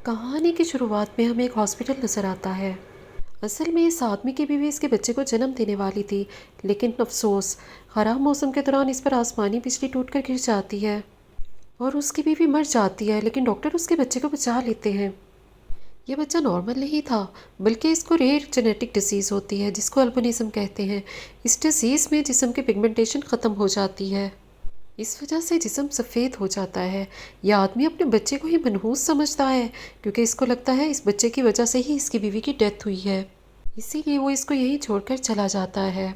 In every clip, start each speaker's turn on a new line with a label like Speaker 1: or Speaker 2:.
Speaker 1: कहानी की शुरुआत में हमें एक हॉस्पिटल नजर आता है। असल में इस आदमी की बीवी इसके बच्चे को जन्म देने वाली थी, लेकिन अफसोस खराब मौसम के दौरान इस पर आसमानी बिजली टूटकर गिर जाती है और उसकी बीवी मर जाती है। लेकिन डॉक्टर उसके बच्चे को बचा लेते हैं। ये बच्चा नॉर्मल नहीं था, बल्कि इसको रेयर जेनेटिक डिसीज़ होती है जिसको अल्बिनिज्म कहते हैं। इस डिसीज़ में जिस्म की पिगमेंटेशन ख़त्म हो जाती है। इस वजह से जिस्म सफ़ेद हो जाता है। यह आदमी अपने बच्चे को ही मनहूस समझता है, क्योंकि इसको लगता है इस बच्चे की वजह से ही इसकी बीवी की डेथ हुई है। इसीलिए वो इसको यहीं छोड़कर चला जाता है।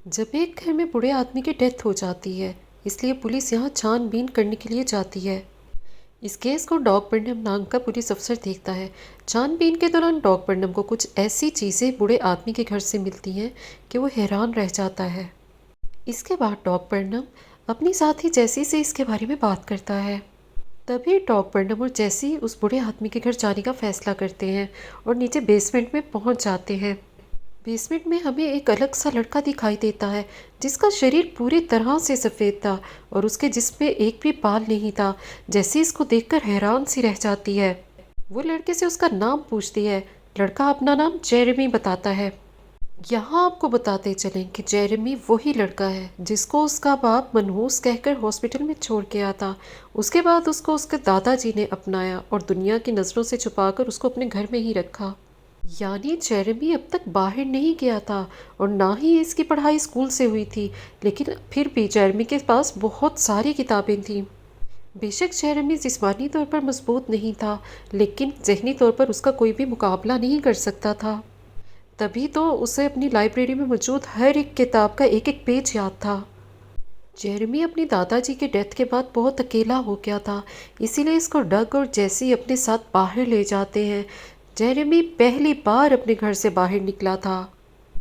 Speaker 1: जब एक घर में बूढ़े आदमी की डेथ हो जाती है, इसलिए पुलिस यहाँ छानबीन करने के लिए जाती है। इस केस को डॉग बर्नम नाम का पुलिस अफसर देखता है। छानबीन के दौरान डॉग बर्नम को कुछ ऐसी चीज़ें बूढ़े आदमी के घर से मिलती हैं कि वो हैरान रह जाता है। इसके बाद डॉग बर्नम अपनी साथी जैसी से इसके बारे में बात करता है। तभी डॉग बर्नम और जैसी उस बूढ़े आदमी के घर जाने का फैसला करते हैं और नीचे बेसमेंट में पहुंच जाते हैं। बेसमेंट में हमें एक अलग सा लड़का दिखाई देता है, जिसका शरीर पूरी तरह से सफ़ेद था और उसके जिस्म में एक भी बाल नहीं था। जैसी इसको देखकर हैरान सी रह जाती है। वो लड़के से उसका नाम पूछती है। लड़का अपना नाम जेरेमी बताता है। यहाँ आपको बताते चलें कि जेरेमी वही लड़का है जिसको उसका बाप मनहूस कहकर हॉस्पिटल में छोड़ के आया था। उसके बाद उसको उसके दादाजी ने अपनाया और दुनिया की नज़रों से छुपाकर उसको अपने घर में ही रखा। यानी जेरेमी अब तक बाहर नहीं गया था और ना ही इसकी पढ़ाई स्कूल से हुई थी, लेकिन फिर भी जेरेमी के पास बहुत सारी किताबें थीं। बेशक जेरेमी जिस्मानी तौर पर मजबूत नहीं था, लेकिन जहनी तौर पर उसका कोई भी मुकाबला नहीं कर सकता था। तभी तो उसे अपनी लाइब्रेरी में मौजूद हर एक किताब का एक एक पेज याद था। जेरेमी अपनी दादाजी के डेथ के बाद बहुत अकेला हो गया था, इसीलिए इसको डग और जैसी अपने साथ बाहर ले जाते हैं। जेरेमी पहली बार अपने घर से बाहर निकला था।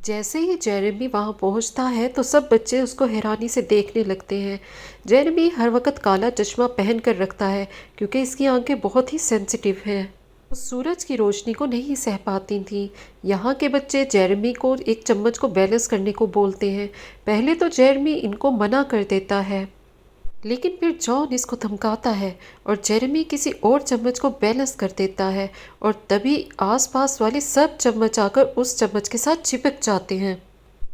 Speaker 1: जैसे ही जेरेमी वहां पहुंचता है तो सब बच्चे उसको हैरानी से देखने लगते हैं। जेरेमी हर वक्त काला चश्मा पहन कर रखता है, क्योंकि इसकी आंखें बहुत ही सेंसिटिव हैं। वो सूरज की रोशनी को नहीं सह पाती थीं। यहाँ के बच्चे जेरेमी को एक चम्मच को बैलेंस करने को बोलते हैं। पहले तो जेरेमी इनको मना कर देता है, लेकिन फिर जॉन इसको धमकाता है और जेरेमी किसी और चम्मच को बैलेंस कर देता है और तभी आसपास वाले सब चम्मच आकर उस चम्मच के साथ चिपक जाते हैं।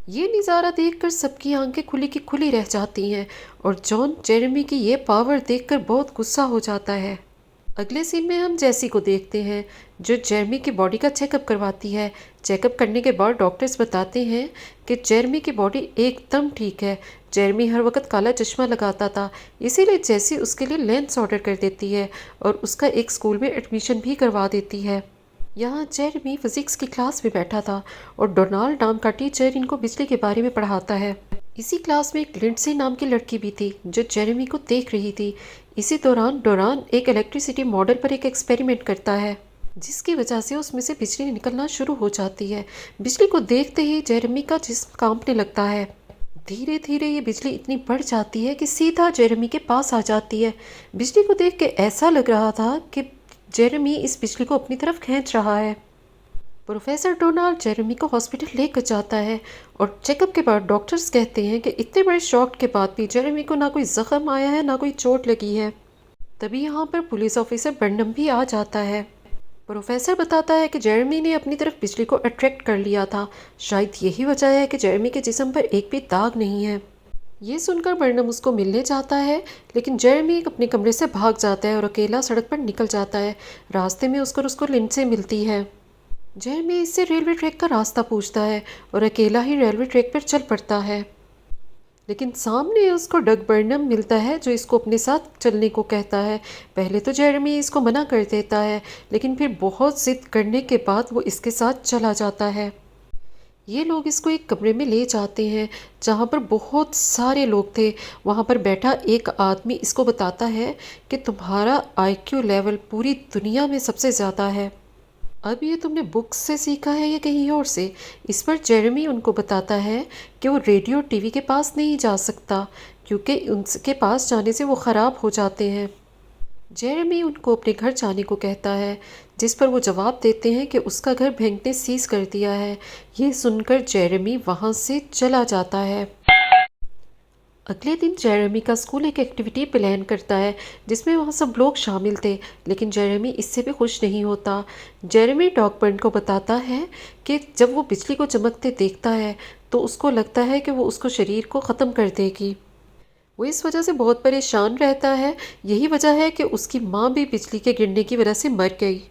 Speaker 1: ये नज़ारा देखकर सबकी आंखें खुली की खुली रह जाती हैं और जॉन जेरेमी की ये पावर देखकर बहुत गुस्सा हो जाता है। अगले सीन में हम जैसी को देखते हैं, जो जेरेमी की बॉडी का चेकअप करवाती है। चेकअप करने के बाद डॉक्टर्स बताते हैं कि जेरेमी की बॉडी एकदम ठीक है। जेरेमी हर वक्त काला चश्मा लगाता था, इसीलिए जैसी उसके लिए लेंस ऑर्डर कर देती है और उसका एक स्कूल में एडमिशन भी करवा देती है। यहाँ जेरेमी फिजिक्स की क्लास में बैठा था और डोनाल्ड नाम का टीचर इनको बिजली के बारे में पढ़ाता है। इसी क्लास में एक लिंडसे नाम की लड़की भी थी जो जेरेमी को देख रही थी। इसी दौरान डोरान एक इलेक्ट्रिसिटी मॉडल पर एक एक्सपेरिमेंट करता है, जिसकी वजह से उसमें से बिजली निकलना शुरू हो जाती है। बिजली को देखते ही जेरेमी का जिस्म कांपने लगता है। धीरे धीरे ये बिजली इतनी बढ़ जाती है कि सीधा जेरेमी के पास आ जाती है। बिजली को देख के ऐसा लग रहा था कि जेरेमी इस बिजली को अपनी तरफ खींच रहा है। प्रोफेसर डोनाल्ड जेरेमी को हॉस्पिटल लेकर जाता है और चेकअप के बाद डॉक्टर्स कहते हैं कि इतने बड़े शॉक के बाद भी जेरेमी को ना कोई जख्म आया है ना कोई चोट लगी है। तभी यहाँ पर पुलिस ऑफिसर बर्नम भी आ जाता है। प्रोफेसर बताता है कि जेरेमी ने अपनी तरफ बिजली को अट्रैक्ट कर लिया था। शायद यही वजह है कि जेरेमी के जिस्म पर एक भी दाग नहीं है। ये सुनकर बर्नम उसको मिलने जाता है, लेकिन जेरेमी अपने कमरे से भाग जाता है और अकेला सड़क पर निकल जाता है। रास्ते में उसको लिंडसे मिलती है। जेरेमी इससे रेलवे ट्रैक का रास्ता पूछता है और अकेला ही रेलवे ट्रैक पर चल पड़ता है। लेकिन सामने उसको डग बर्नम मिलता है, जो इसको अपने साथ चलने को कहता है। पहले तो जेरेमी इसको मना कर देता है, लेकिन फिर बहुत जिद करने के बाद वो इसके साथ चला जाता है। ये लोग इसको एक कमरे में ले जाते हैं जहाँ पर बहुत सारे लोग थे। वहाँ पर बैठा एक आदमी इसको बताता है कि तुम्हारा आईक्यू लेवल पूरी दुनिया में सबसे ज़्यादा है। अब ये तुमने बुक्स से सीखा है या कहीं और से? इस पर जेरेमी उनको बताता है कि वो रेडियो टीवी के पास नहीं जा सकता, क्योंकि उनके पास जाने से वो ख़राब हो जाते हैं। जेरेमी उनको अपने घर जाने को कहता है, जिस पर वो जवाब देते हैं कि उसका घर बैंक ने सीज कर दिया है। ये सुनकर जेरेमी वहाँ से चला जाता है। अगले दिन जेरेमी का स्कूल एक एक्टिविटी प्लान करता है जिसमें वहाँ सब लोग शामिल थे, लेकिन जेरेमी इससे भी खुश नहीं होता। जेरेमी डॉगबर्न को बताता है कि जब वो बिजली को चमकते देखता है तो उसको लगता है कि वो उसको शरीर को ख़त्म कर देगी। वो इस वजह से बहुत परेशान रहता है। यही वजह है कि उसकी माँ भी बिजली के गिरने की वजह से मर गई।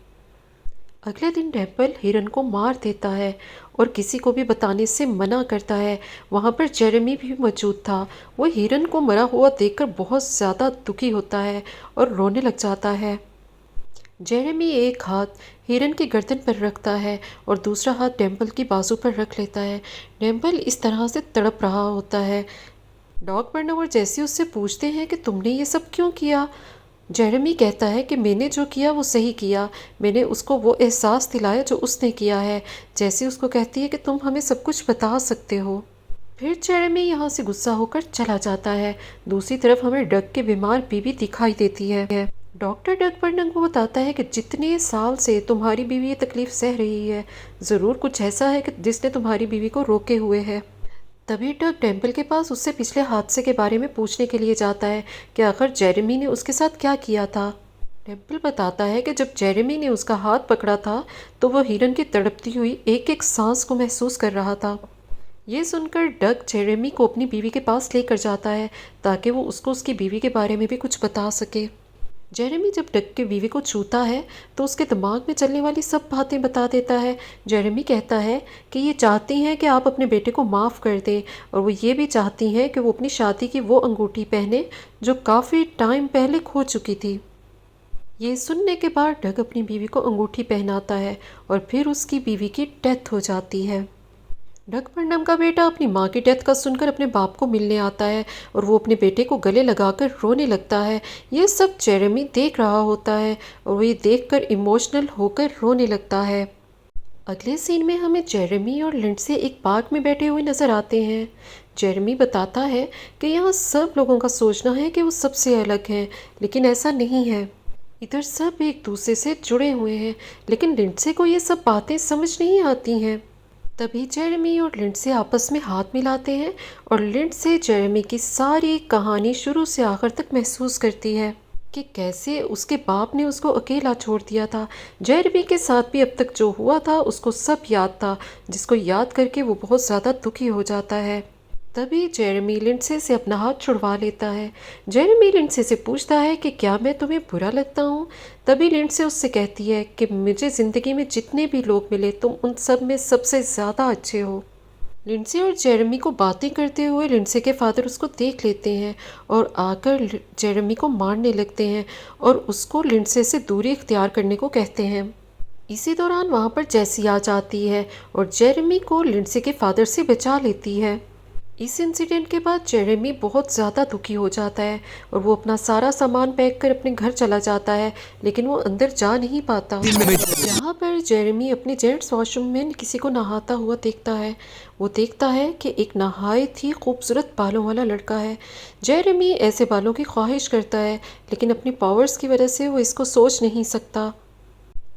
Speaker 1: अगले दिन डेम्पल हिरन को मार देता है और किसी को भी बताने से मना करता है। वहाँ पर जेरेमी भी मौजूद था। वो हिरन को मरा हुआ देखकर बहुत ज़्यादा दुखी होता है और रोने लग जाता है। जेरेमी एक हाथ हिरन की गर्दन पर रखता है और दूसरा हाथ डेम्पल की बाजू पर रख लेता है। डेम्पल इस तरह से तड़प रहा होता है। डॉग बर्नर और जैसी उससे पूछते हैं कि तुमने ये सब क्यों किया। जेरेमी कहता है कि मैंने जो किया वो सही किया। मैंने उसको वो एहसास दिलाया जो उसने किया है। जैसी उसको कहती है कि तुम हमें सब कुछ बता सकते हो। फिर जेरेमी यहाँ से गुस्सा होकर चला जाता है। दूसरी तरफ हमें डग के बीमार बीवी दिखाई देती है। डॉक्टर डग बर्नम को बताता है कि जितने साल से तुम्हारी बीवी ये तकलीफ सह रही है, ज़रूर कुछ ऐसा है कि जिसने तुम्हारी बीवी को रोके हुए है। तभी डग टेम्पल के पास उससे पिछले हादसे के बारे में पूछने के लिए जाता है कि आखिर जेरेमी ने उसके साथ क्या किया था। टेम्पल बताता है कि जब जेरेमी ने उसका हाथ पकड़ा था तो वह हिरन की तड़पती हुई एक एक सांस को महसूस कर रहा था। ये सुनकर डग जेरेमी को अपनी बीवी के पास लेकर जाता है ताकि वो उसको उसकी बीवी के बारे में भी कुछ बता सके। जेरेमी जब डग की बीवी को छूता है तो उसके दिमाग में चलने वाली सब बातें बता देता है। जेरेमी कहता है कि ये चाहती हैं कि आप अपने बेटे को माफ़ कर दें और वो ये भी चाहती हैं कि वो अपनी शादी की वो अंगूठी पहने जो काफ़ी टाइम पहले खो चुकी थी। ये सुनने के बाद डग अपनी बीवी को अंगूठी पहनाता है और फिर उसकी बीवी की डेथ हो जाती है। डग बर्नम का बेटा अपनी माँ की डेथ का सुनकर अपने बाप को मिलने आता है और वो अपने बेटे को गले लगाकर रोने लगता है। ये सब जेरेमी देख रहा होता है और वो ये देखकर इमोशनल होकर रोने लगता है। अगले सीन में हमें जेरेमी और लिंडसे एक पार्क में बैठे हुए नजर आते हैं। जेरेमी बताता है कि यहाँ सब लोगों का सोचना है कि वो सबसे अलग हैं, लेकिन ऐसा नहीं है। इधर सब एक दूसरे से जुड़े हुए हैं, लेकिन लिंडसे को ये सब बातें समझ नहीं आती हैं। तभी जेरेमी और लिंडसे आपस में हाथ मिलाते हैं और लिंडसे जेरेमी की सारी कहानी शुरू से आखिर तक महसूस करती है कि कैसे उसके बाप ने उसको अकेला छोड़ दिया था। जेरेमी के साथ भी अब तक जो हुआ था उसको सब याद था, जिसको याद करके वो बहुत ज़्यादा दुखी हो जाता है। तभी जेरेमी लिंडसे से अपना हाथ छुड़वा लेता है। जेरेमी लिंडसे से पूछता है कि क्या मैं तुम्हें बुरा लगता हूँ। तभी लिंडसे उससे कहती है कि मुझे ज़िंदगी में जितने भी लोग मिले तुम उन सब में सबसे ज़्यादा अच्छे हो। लिंडसे और जेरेमी को बातें करते हुए लिंडसे के फादर उसको देख लेते हैं और आकर जेरेमी को मारने लगते हैं और उसको लिंडसे से दूरी इख्तियार करने को कहते हैं। इसी दौरान वहाँ पर जैसी आ जाती है और जेरेमी को लिंडसे के फादर से बचा लेती है। इस इंसिडेंट के बाद जेरेमी बहुत ज़्यादा दुखी हो जाता है और वो अपना सारा सामान पैक कर अपने घर चला जाता है, लेकिन वो अंदर जा नहीं पाता। यहाँ पर जेरेमी अपने जेंट्स वॉशरूम में किसी को नहाता हुआ देखता है। वो देखता है कि एक नहायत ही खूबसूरत बालों वाला लड़का है। जेरेमी ऐसे बालों की ख्वाहिश करता है, लेकिन अपनी पावर्स की वजह से वो इसको सोच नहीं सकता।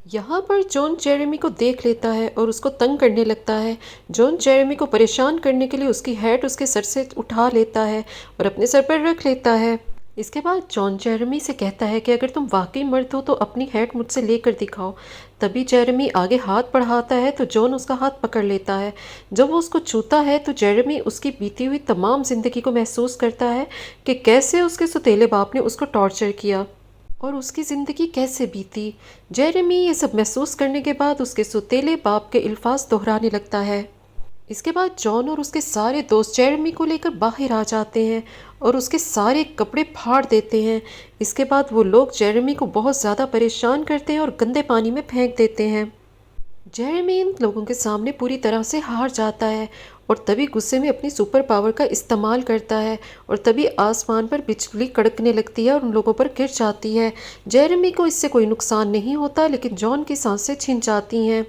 Speaker 1: यहाँ पर जॉन जेरेमी को देख लेता है और उसको तंग करने लगता है। जॉन जेरेमी को परेशान करने के लिए उसकी हैट उसके सर से उठा लेता है और अपने सर पर रख लेता है। इसके बाद जॉन जेरेमी से कहता है कि अगर तुम वाकई मर्द हो तो अपनी हैट मुझसे लेकर दिखाओ। तभी जेरेमी आगे हाथ बढ़ाता है तो जॉन उसका हाथ पकड़ लेता है। जब वो उसको छूता है तो जेरेमी उसकी बीती हुई तमाम ज़िंदगी को महसूस करता है कि कैसे उसके सौतेले बाप ने उसको टॉर्चर किया और उसकी ज़िंदगी कैसे बीती। जेरेमी ये सब महसूस करने के बाद उसके सौतेले बाप के अल्फाज दोहराने लगता है। इसके बाद जॉन और उसके सारे दोस्त जेरेमी को लेकर बाहर आ जाते हैं और उसके सारे कपड़े फाड़ देते हैं। इसके बाद वो लोग जेरेमी को बहुत ज़्यादा परेशान करते हैं और गंदे पानी में फेंक देते हैं। जेरेमी इन लोगों के सामने पूरी तरह से हार जाता है और तभी गुस्से में अपनी सुपर पावर का इस्तेमाल करता है और तभी आसमान पर बिजली कड़कने लगती है और उन लोगों पर गिर जाती है। जेरेमी को इससे कोई नुकसान नहीं होता, लेकिन जॉन की सांसें छिन जाती हैं।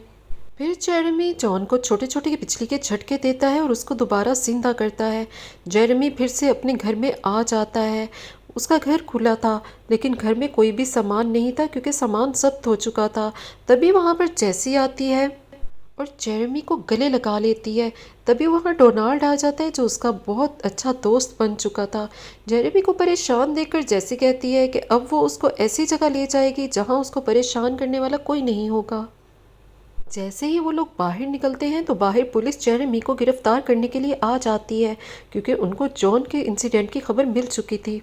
Speaker 1: फिर जेरेमी जॉन को छोटे छोटे बिजली के झटके देता है और उसको दोबारा जिंदा करता है। जेरेमी फिर से अपने घर में आ जाता है। उसका घर खुला था, लेकिन घर में कोई भी सामान नहीं था क्योंकि सामान जब्त हो चुका था। तभी वहाँ पर जैसी आती है और जेरेमी को गले लगा लेती है। तभी वहाँ डोनाल्ड आ जाता है जो उसका बहुत अच्छा दोस्त बन चुका था। जेरेमी को परेशान देखकर जैसी कहती है कि अब वो उसको ऐसी जगह ले जाएगी जहाँ उसको परेशान करने वाला कोई नहीं होगा। जैसे ही वो लोग बाहर निकलते हैं तो बाहर पुलिस जेरेमी को गिरफ्तार करने के लिए आ जाती है क्योंकि उनको जॉन के इंसिडेंट की खबर मिल चुकी थी।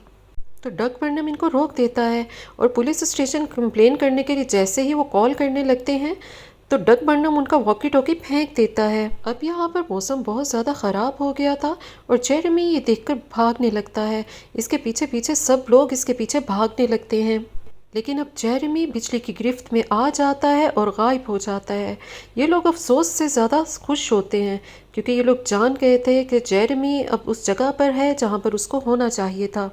Speaker 1: तो डग बर्नम इनको रोक देता है और पुलिस स्टेशन कंप्लेन करने के लिए जैसे ही वो कॉल करने लगते हैं तो डग बर्नम उनका वॉकी टॉकी फेंक देता है। अब यहाँ पर मौसम बहुत ज़्यादा ख़राब हो गया था और जेरेमी ये देखकर भागने लगता है। इसके पीछे पीछे सब लोग इसके पीछे भागने लगते हैं, लेकिन अब जेरेमी बिजली की गिरफ्त में आ जाता है और गायब हो जाता है। ये लोग अफसोस से ज़्यादा खुश होते हैं क्योंकि ये लोग जान गए थे कि जेरेमी अब उस जगह पर है जहाँ पर उसको होना चाहिए था।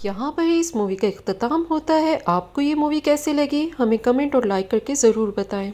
Speaker 1: यहाँ पर ही इस मूवी का इख्तिताम होता है। आपको ये मूवी कैसी लगी हमें कमेंट और लाइक करके ज़रूर बताएं।